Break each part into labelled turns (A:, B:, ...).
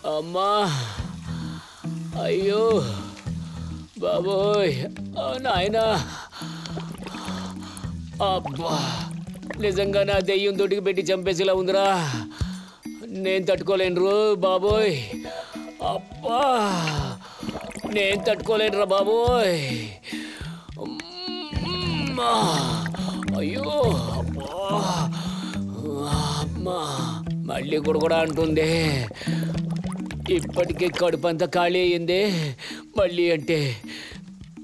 A: అమ్మా అయ్యో బాబోయ్ నాయనా అబ్బా నిజంగా నా దెయ్యం దొడ్డికి పెట్టి చంపేసేలా ఉందిరా నేను తట్టుకోలేను బాబోయ్ అబ్బా నేను తట్టుకోలేనురా బాబోయ్ అయ్యో అబ్బా అమ్మా మళ్ళీ కూడా అంటుంది ఇప్పటికే కడుపు అంతా ఖాళీ అయ్యింది మళ్ళీ అంటే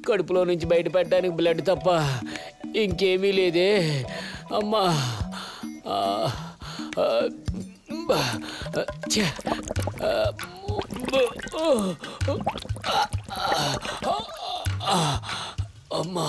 A: కడుపులో నుంచి బయట పెట్టడానికి బ్లడ్ తప్ప ఇంకేమీ లేదే అమ్మా అమ్మా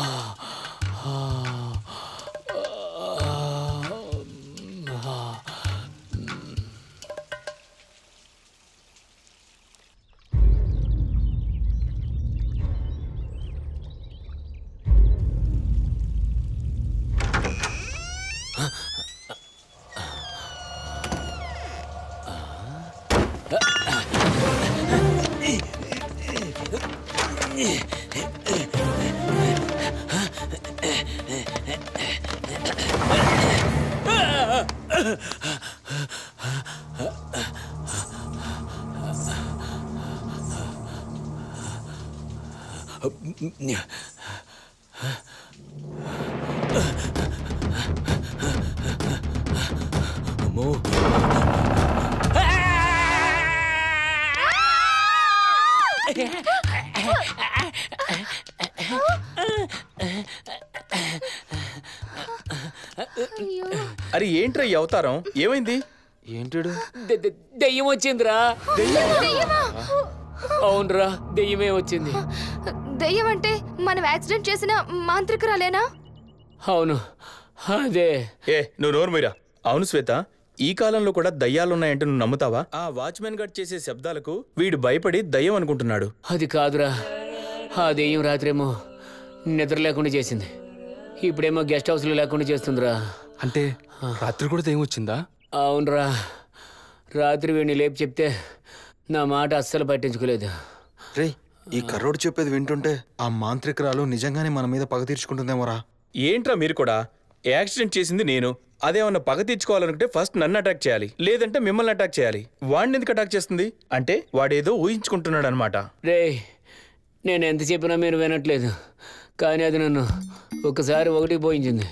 A: అమ్మో
B: అరే ఏంట్రా ఈ అవతారం ఏమైంది ఏంటాడు
A: దెయ్యం వచ్చిందిరా అవునరా దెయ్యమే వచ్చింది
C: దెయ్యం అంటే మనం యాక్సిడెంట్ చేసిన మాంత్రికురాలేనా
A: అవును అదే
B: నువ్వు నోరు మీరా అవును శ్వేత ఈ కాలంలో కూడా దయ్యాలున్నాయంటే నువ్వు నమ్ముతావా ఆ వాచ్మెన్ గడ్ చేసే శబ్దాలకు వీడు భయపడి దయ్యం అనుకుంటున్నాడు
A: అది కాదురా ఆ దెయ్యం రాత్రేమో నిద్ర లేకుండా చేసింది ఇప్పుడేమో గెస్ట్ హౌస్లో లేకుండా చేస్తుందిరా
D: అంటే రాత్రి కూడా దెయ్యం వచ్చిందా
A: అవునరా రాత్రి వీడిని లేపు చెప్తే నా మాట అస్సలు పట్టించుకోలేదు
E: రే ఈ కర్రోడు చెప్పేది వింటుంటే ఆ మాంత్రికురాలు నిజంగానే మన మీద పగ తీర్చుకుంటుందేమోరా
B: ఏంట్రా మీరు కూడా యాక్సిడెంట్ చేసింది నేను అదేమన్నా పగ తీర్చుకోవాలనుకుంటే ఫస్ట్ నన్ను అటాక్ చేయాలి లేదంటే మిమ్మల్ని అటాక్ చేయాలి వాడిని ఎందుకు అటాక్ చేస్తుంది అంటే వాడేదో ఊహించుకుంటున్నాడు అనమాట
A: రే నేను ఎంత చెప్పినా మీరు వినట్లేదు కానీ అది నన్ను ఒకసారి ఒకటి పోయించింది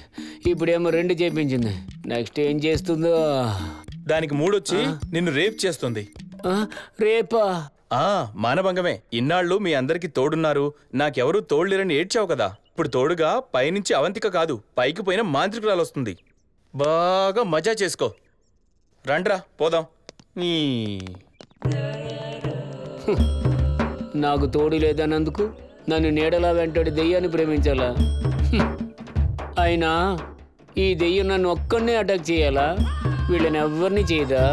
A: ఇప్పుడేమో రెండు చేపించింది నెక్స్ట్ ఏం చేస్తుందో
B: దానికి మూడొచ్చి నిన్ను రేప్ చేస్తుంది
A: రేపా
B: మానభంగమే ఇన్నాళ్ళు మీ అందరికి తోడున్నారు నాకెవరూ తోడులేరని ఏడ్చావు కదా ఇప్పుడు తోడుగా పైనుంచి అవంతిక కాదు పైకి పోయిన మాంత్రికురాలు వస్తుంది బాగా మజా చేసుకో రండ్రా పోదాం
A: నాకు తోడు లేదన్నందుకు నన్ను నీడలా వెంటాడి దెయ్యాన్ని ప్రేమించాలా అయినా ఈ దెయ్యం నన్ను ఒక్కడినే అటాక్ చేయాలా వీళ్ళని ఎవరిని చేయదా